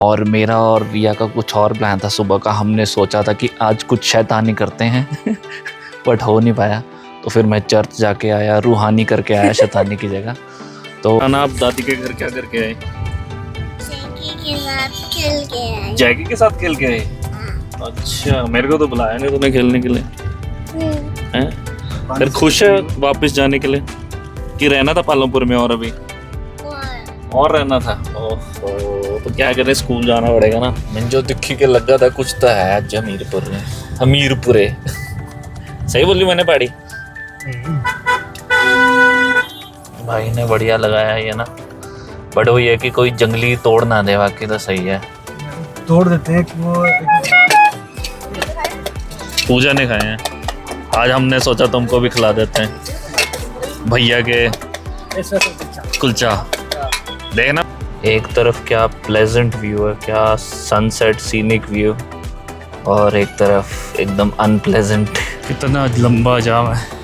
और मेरा और रिया का कुछ और प्लान था सुबह का। हमने सोचा था कि आज कुछ शैतानी करते हैं बट हो नहीं पाया। तो फिर मैं चर्च जाके आया, रूहानी करके आया शैतानी की जगह। तो आप दादी के घर क्या करके आए? जैकी के साथ खेल के आए। अच्छा, मेरे को तो बुलाया नहीं तूने खेलने के लिए। हैं? फिर खुश है वापस जाने के लिए कि रहना था पालमपुर में और अभी और रहना था? ओहो, तो क्या करें, स्कूल जाना पड़ेगा ना। मैं जो दिखी के लगा था कुछ तो है आज हमीरपुरे सही बोली मैंने पढ़ी। भाई ने बढ़िया लगाया ये ना, बट वो ये कि कोई जंगली तोड़ ना दे, बाकी तो सही है। तोड़ देते हैं कि वो पूजा ने खाए हैं आज, हमने सोचा तुमको भी खिला देते हैं भैया के कुलचा। देखना एक तरफ क्या प्लेजेंट व्यू है, क्या सनसेट सीनिक व्यू, और एक तरफ एकदम अनप्लेजेंट। कितना लंबा जाम है।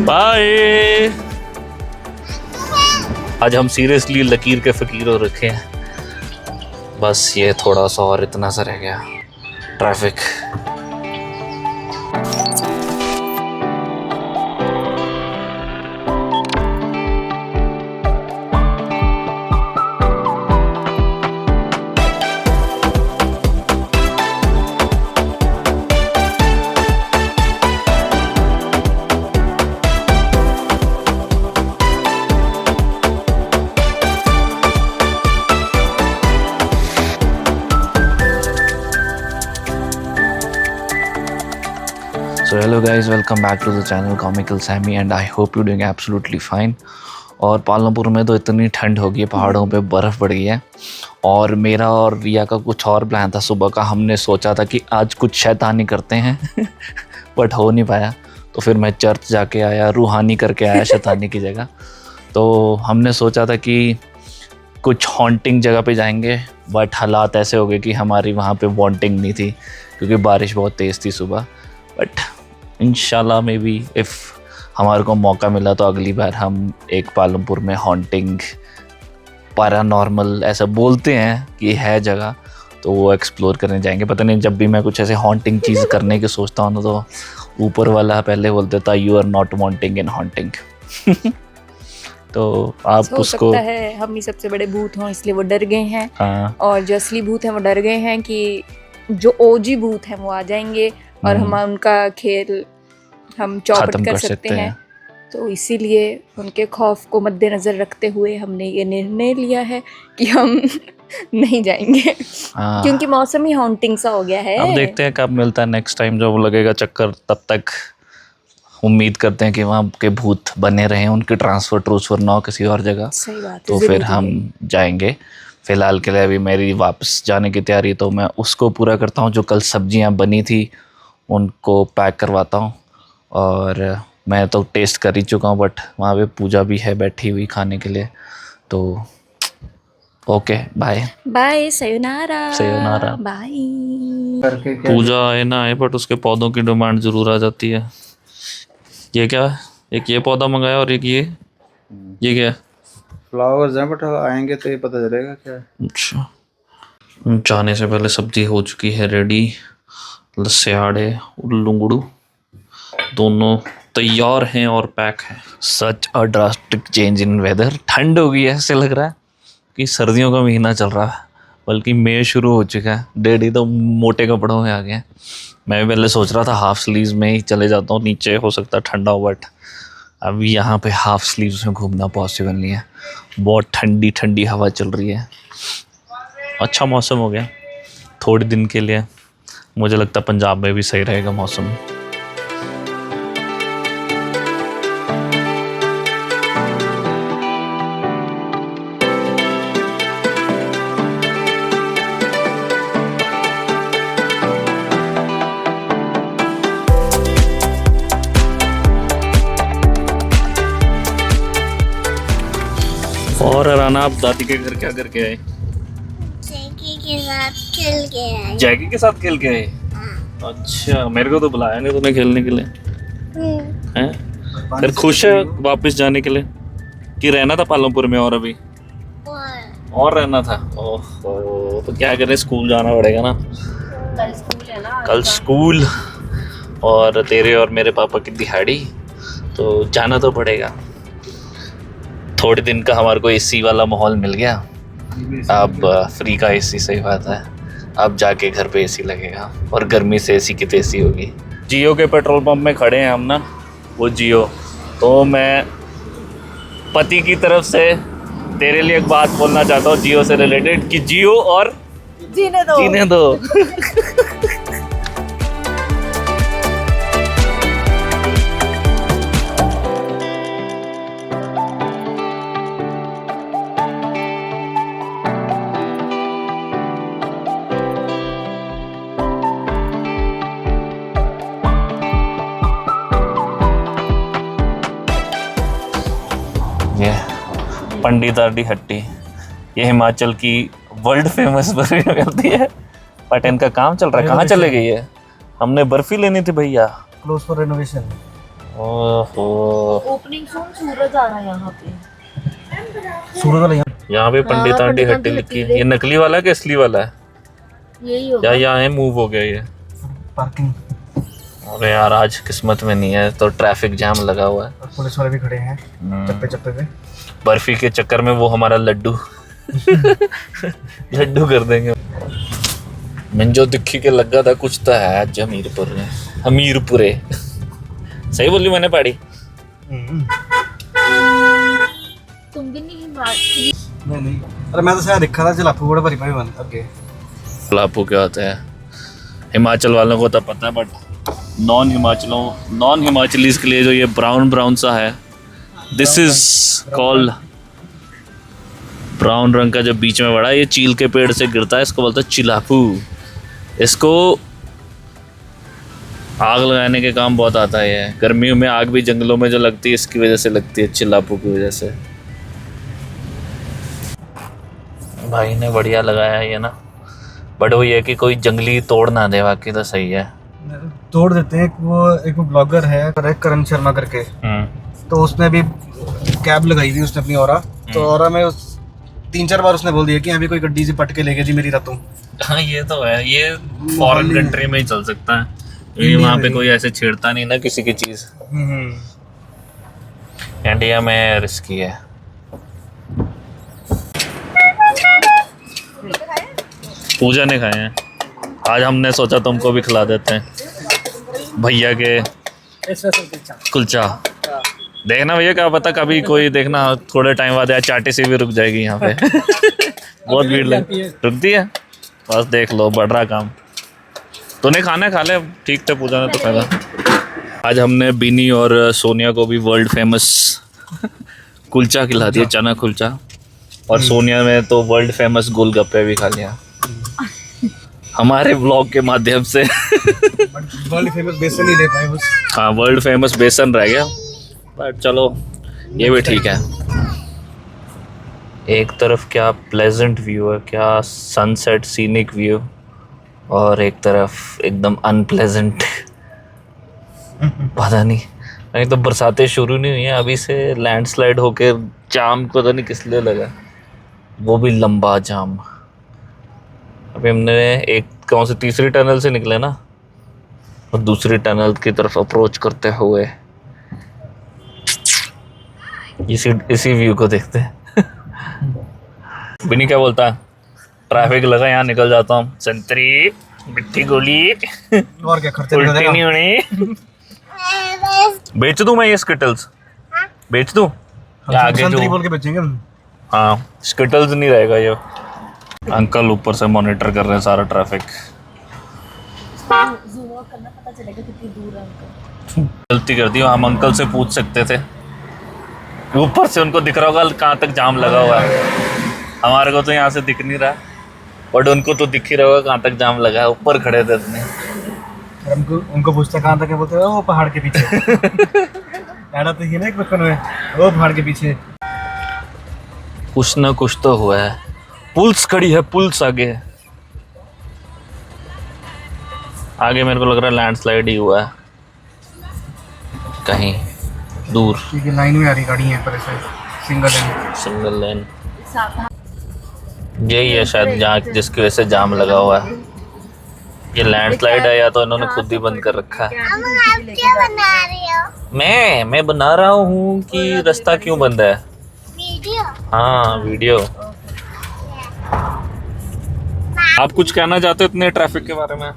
बाय। आज हम सीरियसली लकीर के फकीर हो रखे हैं। बस ये थोड़ा सा और इतना सा रह गया traffic. So hello guys, welcome back to the channel Comical Sammy and I hope you're doing absolutely fine। और पालमपुर में तो इतनी ठंड हो गई है, पहाड़ों पे बर्फ़ पड़ गई है। और मेरा और रिया का कुछ और प्लान था सुबह का। हमने सोचा था कि आज कुछ शैतानी करते हैं बट हो नहीं पाया। तो फिर मैं चर्च जाके आया, रूहानी करके आया शैतानी की जगह। तो हमने सोचा था कि कुछ हॉन्टिंग जगह पे जाएंगे, बट हालात ऐसे हो गए कि हमारी वहाँ पे वांटिंग नहीं थी क्योंकि बारिश बहुत तेज़ थी सुबह। बट इंशाल्लाह मे बी इफ़ हमारे को मौका मिला तो अगली बार हम एक पालमपुर में हॉन्टिंग पैरानॉर्मल ऐसा बोलते हैं कि है जगह, तो वो एक्सप्लोर करने जाएंगे। पता नहीं, जब भी मैं कुछ ऐसे हॉन्टिंग चीज़ करने की सोचता हूँ ना तो ऊपर वाला पहले बोल देता you are not wanting in haunting तो आप हो उसको सकता है हम ही सबसे बड़े भूत हों इसलिए वो डर गए हैं। हाँ, और जो असली भूत हैं वो डर गए हैं कि जो ओजी भूत हैं वो आ जाएंगे और हम उनका खेल हम चौपट खत्म कर सकते हैं। तो इसीलिए उनके खौफ को मद्देनज़र रखते हुए हमने ये निर्णय लिया है कि हम नहीं जाएंगे हाँ। क्योंकि मौसम ही हॉन्टिंग सा हो गया है। अब देखते हैं कब मिलता है नेक्स्ट टाइम जब लगेगा चक्कर। तब तक उम्मीद करते हैं कि वहाँ के भूत बने रहें, उनके ट्रांसफ़र ना हो किसी और जगह। सही बात है, तो फिर हम जाएंगे। फ़िलहाल के लिए अभी मेरी वापस जाने की तैयारी, तो मैं उसको पूरा करता हूँ। जो कल सब्जियाँ बनी थी उनको पैक करवाता हूँ। और मैं तो टेस्ट कर ही चुका हूँ, बट वहाँ पे पूजा भी है बैठी हुई खाने के लिए। तो okay, bye bye, sayonara sayonara. Bye. करके क्या पूजा आए ना आए बट उसके पौधों की डिमांड ज़रूर आ जाती है। ये क्या है? एक ये पौधा मंगाया और एक ये क्या है? फ्लावर्स हैं, बट आएंगे तो ये पता चलेगा क्या है। अच्छा, जाने से पहले सब्जी हो चुकी है रेडी। लस्याड़े और लुंगड़ू दोनों तैयार हैं और पैक हैं। Such a drastic change in weather. ठंड हो गई है, ऐसे लग रहा है कि सर्दियों का महीना चल रहा है, बल्कि मई शुरू हो चुका है। डैडी तो मोटे कपड़ों में आ गए हैं। मैं भी पहले सोच रहा था हाफ स्लीव्स में ही चले जाता हूँ, नीचे हो सकता है ठंडा हो, बट अभी यहाँ पे हाफ स्लीव्स में घूमना पॉसिबल नहीं है। बहुत ठंडी ठंडी हवा चल रही है। अच्छा मौसम हो गया थोड़े दिन के लिए। मुझे लगता है पंजाब में भी सही रहेगा मौसम। और राना, आप दादी के घर क्या करके आए? जैकी के साथ खेल के आए। जैकी के साथ खेल के आए? अच्छा, मेरे को तो बुलाया नहीं तूने खेलने के लिए। हैं? फिर खुश है वापस जाने के लिए कि रहना था पालमपुर में और अभी और रहना था? ओहो, तो क्या करें, स्कूल जाना पड़ेगा ना। कल स्कूल है ना। कल स्कूल और तेरे और मेरे पापा की दिहाड़ी, तो जाना तो पड़ेगा। थोड़े दिन का हमारे को एसी वाला माहौल मिल गया, अब फ्री का एसी, सही बात है। अब जाके घर पे एसी लगेगा और गर्मी से एसी की तेजी होगी। जियो के पेट्रोल पंप में खड़े हैं हम ना, वो जियो। तो मैं पति की तरफ से तेरे लिए एक बात बोलना चाहता हूँ जियो से रिलेटेड, कि जियो और जीने दो। ये पंडिताडी हट्टी, ये हिमाचल की वर्ल्ड फेमस बर्फी करती है। बट इनका काम चल रहा है, कहाँ चले गई है? हमने बर्फी लेनी थी भैया। Close for renovation. ओहो, ओपनिंग सून सूरज आ रहा है यहाँ पे। सूरज वाला यहाँ पे पंडिताडी हट्टी लिखी है। ये नकली वाला है कि असली वाला है? यही होगा। या यहाँ मूव हो गया ये? पार्किंग। अरे यार, आज किस्मत में नहीं है, तो ट्रैफिक जाम लगा हुआ है। और पुलिस वाले भी खड़े हैं चप्पे चप्पे पे। बर्फी के चक्कर में वो हमारा लड्डू लड्डू कर देंगे। मैं जो दिखी के लगा था कुछ तो है आज हमीरपुरे। सही बोली मैंने पढ़ी? तुम भी नहीं बात नहीं, अरे मैं तो शायद देखा था जलापू बड़ा भरी भाई बन आगे। जलापू क्या होता है? हिमाचल वालों को तो पता है, बट नॉन हिमाचलीज के लिए जो ये ब्राउन सा है, दिस इज कॉल्ड, ब्राउन रंग का जो बीच में बड़ा, ये चील के पेड़ से गिरता है, इसको बोलते हैं चिलापू। इसको आग लगाने के काम बहुत आता है। ये गर्मियों में आग भी जंगलों में जो लगती है, इसकी वजह से लगती है, चिलापू की वजह से। भाई ने बढ़िया लगाया है ये ना, बट वो ये कि कोई जंगली तोड़ ना दे, बाकी तो सही है। तोड़ देते हैं। एक ब्लॉगर है करण शर्मा करके, तो उसने भी कैब लगाई थी उसने अपनी औरा, तो औरा में 3-4 बार उसने बोल दिया कि अभी कोई गड्डी से पट के लेके जी मेरी रातों। हाँ ये तो है, ये फॉरेन कंट्री में ही चल सकता है, क्योंकि वहाँ पे कोई ऐसे छेड़ता नहीं ना किसी की चीज। इंडिया में रिस्की है। पूजा ने खाए हैं, आज हमने सोचा तुमको भी खिला देते हैं भैया के कुलचा। देखना भैया, क्या पता कभी कोई देखना थोड़े टाइम बाद या चाटी से भी रुक जाएगी यहाँ पे। बहुत भीड़ रुकती है, बस देख लो, बढ़ रहा काम। तूने खाना है, खा ले, ठीक थे, पूजा ने तो खाया। आज हमने बीनी और सोनिया को भी वर्ल्ड फेमस कुलचा खिला दिया, चना कुलचा, और सोनिया में तो वर्ल्ड फेमस गोलगप्पे भी खा लिया हमारे ब्लॉग के माध्यम से। वर्ल्ड फेमस बेसन ही ले पाए बस। हाँ, वर्ल्ड फेमस बेसन रह गया, बट चलो ये भी ठीक है। एक तरफ क्या प्लेजेंट व्यू है, क्या सनसेट सीनिक व्यू, और एक तरफ एकदम अनप्लेजेंट। पता नहीं, अभी तो बरसातें शुरू नहीं हुई हैं, अभी से लैंडस्लाइड होके जाम पता नहीं किस लिए लगा, वो भी लंबा जाम। अभी हमने एक कौन से तीसरी टनल से निकले ना, और दूसरी टनल की तरफ अप्रोच करते हुए इसी व्यू को देखते हैं। बिनी क्या बोलता है? ट्रैफिक लगा, यहाँ निकल जाता हूँ। संतरी मिट्टी गोली और क्या खर्चे उल्टी नहीं होनी। बेच दूं मैं ये स्किटल्स? बेच दूं या आगे जो बोल के बेचेंगे हम। हाँ, स्किटल्स नहीं रहेगा ये। अंकल ऊपर से मॉनिटर कर रहे हैं सारा ट्रैफिक। करना पता चलेगा कितनी दूर है अंकल। गलती कर दी, हम अंकल से पूछ सकते थे, ऊपर से उनको दिख रहा होगा कहाँ तक जाम लगा हुआ है। हमारे को तो यहाँ से दिख नहीं रहा, बट उनको तो दिख ही रहा होगा कहाँ तक जाम लगा है, ऊपर खड़े थे अपने। उनको पूछते कहाँ तक है, बोलते वो पहाड़ के पीछे। ऐडा तो ये ना एक बचपन में, वो पहाड़ के पीछे। कुछ ना कुछ तो हुआ है। पुल्स खड़ी है, पुल्स आगे है, आगे मेरे को लग रहा है लैंडस्लाइड ही हुआ है कहीं दूर, क्योंकि लाइन में आ रही गाड़ी है पर ऐसे सिंगल लेन यही है शायद जहाँ जिसकी वजह से जाम लगा हुआ है। ये लैंडस्लाइड है या तो इन्होंने खुद ही बंद कर रखा है। आप क्या बना रही हो? मैं बना रहा हूँ कि रास्ता क्यों बंद है। वीडियो। हाँ वीडियो। आप कुछ कहना चाहते हो इतने ट्रैफिक के बारे में?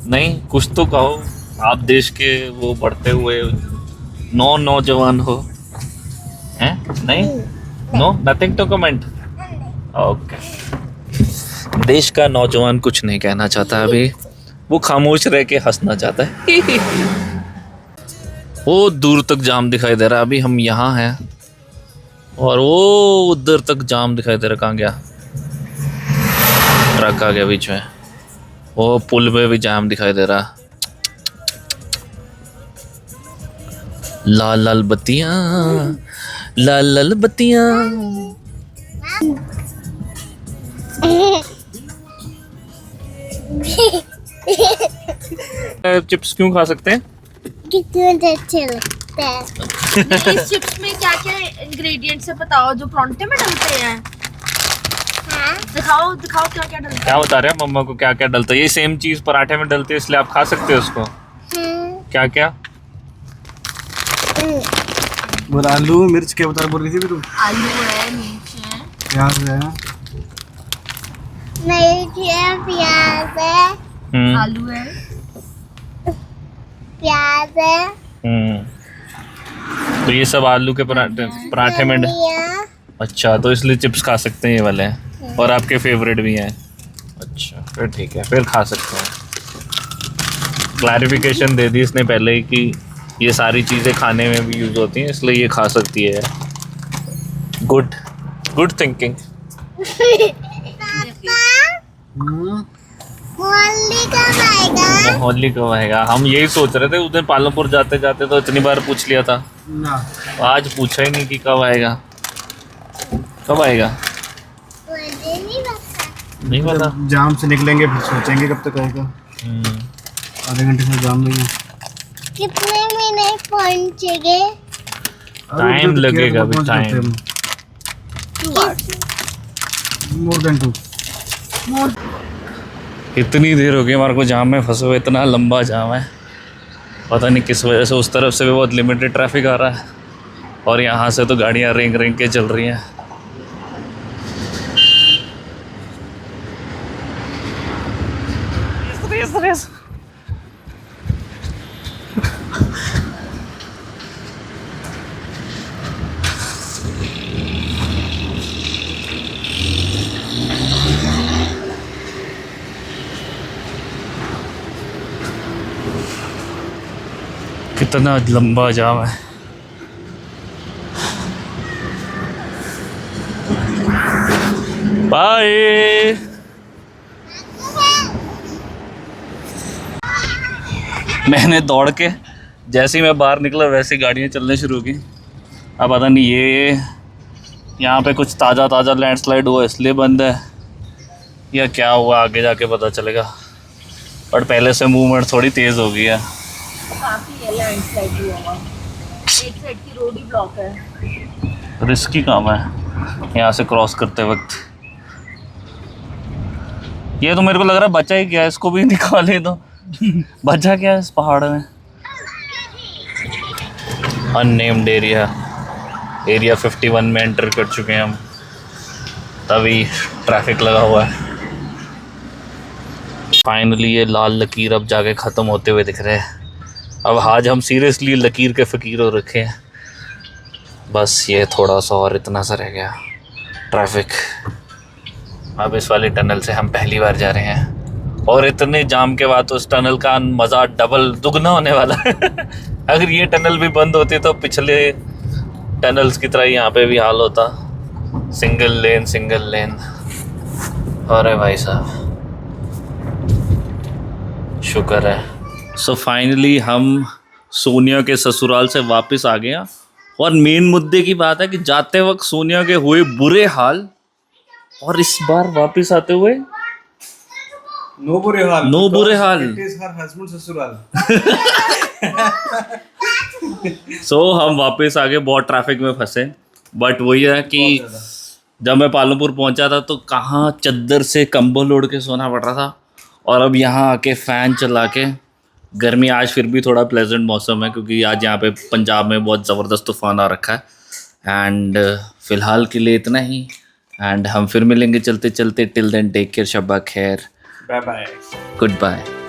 नहीं कुछ तो कहो। आप देश के वो बढ़ते हुए नौजवान हो हैं? नहीं no nothing to comment. Okay देश का नौजवान कुछ नहीं कहना चाहता अभी, वो खामोश रह के हंसना चाहता है। वो दूर तक जाम दिखाई दे रहा है। अभी हम यहाँ हैं और वो उधर तक जाम दिखाई दे रहा। कहाँ गया? ट्रक आ गया बीच में। वो पुल पे भी जाम दिखाई दे रहा। लाल लाल बत्तियां, लाल लाल बत्तियां। चिप्स क्यों खा सकते हैं? कितने अच्छे लगते हैं। इस चिप्स में क्या क्या इंग्रेडिएंट्स है बताओ, जो परांठे में डलते हैं? हाँ? दिखाओ दिखाओ क्या क्या डलता है। क्या बता रहे हैं मम्मा को क्या क्या डलता है? ये सेम चीज पराठे में डलती है इसलिए आप खा सकते हो उसको। क्या क्या? बोल आलू मिर्च क्या बता बोल रही थी तू? आलू है, मिर्च है, प्याज है। मिर्च है, प्याज है, आलू है, प्याज है। तो ये सब आलू के पराठे में अच्छा तो इसलिए चिप्स खा सकते हैं ये वाले हैं। और आपके फेवरेट भी हैं। अच्छा फिर ठीक है, फिर खा सकते हैं। क्लैरिफिकेशन दे दी इसने पहले ही कि ये सारी चीज़ें खाने में भी यूज़ होती हैं इसलिए ये खा सकती है। Good thinking. होली कब आएगा? होली कब आएगा? हम यही सोच रहे थे उस दिन पालमपुर जाते जाते तो इतनी बार पूछ लिया था, ना आज पूछा ही नहीं कि कब आएगा। कब आएगा मुझे नहीं पता। नहीं पता। जब जाम से निकलेंगे फिर सोचेंगे कब तक आएगा। आधे घंटे से जाम नहीं है। कितने मिनट पहुंचेंगे? टाइम लगेगा अभी टाइम। More than 2। इतनी देर हो गई हमारे को जाम में फंसे हुए। इतना लंबा जाम है पता नहीं किस वजह से। उस तरफ से भी बहुत लिमिटेड ट्रैफिक आ रहा है और यहाँ से तो गाड़ियाँ रेंग रेंग के चल रही हैं। कितना लंबा जाम है। बाय। मैंने दौड़ के जैसे ही मैं बाहर निकला वैसे गाड़ियाँ चलने शुरू की। अब पता नहीं ये यहाँ पे कुछ ताज़ा लैंडस्लाइड हुआ इसलिए बंद है या क्या हुआ, आगे जाके पता चलेगा। और पहले से मूवमेंट थोड़ी तेज़ हो गई है। काफी है लैंडस्लाइड हुआ। एक साइड की रोड ही ब्लॉक है। रिस्की काम है यहाँ से क्रॉस करते वक्त। ये तो मेरे को लग रहा है बचा ही क्या है, इसको भी निकाले तो बचा क्या है इस पहाड़ में। अननेम्ड एरिया 51 में एंटर कर चुके हैं हम, तभी ट्रैफिक लगा हुआ है। फाइनली ये लाल लकीर अब जाके ख़त्म होते हुए दिख रहे हैं। अब आज हम सीरियसली लकीर के फ़कीर हो रखे हैं। बस ये थोड़ा सा और इतना सा रह गया ट्रैफिक। अब इस वाले टनल से हम पहली बार जा रहे हैं और इतने जाम के बाद तो उस टनल का मज़ा डबल दुगना होने वाला है। अगर ये टनल भी बंद होती तो पिछले टनल्स की तरह यहाँ पे भी हाल होता। Single lane. अरे भाई साहब शुक्र है। सो फाइनली हम सोनिया के ससुराल से वापस आ गए। और मेन मुद्दे की बात है कि जाते वक्त सोनिया के हुए बुरे हाल और इस बार वापस आते हुए नो बुरे हाल। It is her husband ससुराल। सो हम वापस आ गए। बहुत ट्रैफिक में फंसे बट वही है कि जब मैं पालमपुर पहुंचा था तो कहाँ चद्दर से कंबल ओढ़ के सोना पड़ रहा था, और अब यहाँ आके फ़ैन चला के गर्मी, आज फिर भी थोड़ा प्लेजेंट मौसम है क्योंकि आज यहाँ पे पंजाब में बहुत ज़बरदस्त तूफ़ान आ रखा है। एंड फ़िलहाल के लिए इतना ही, एंड हम फिर मिलेंगे चलते चलते। टिल देन टेक केयर, शब्बा खैर, बाय बाय। Good bye.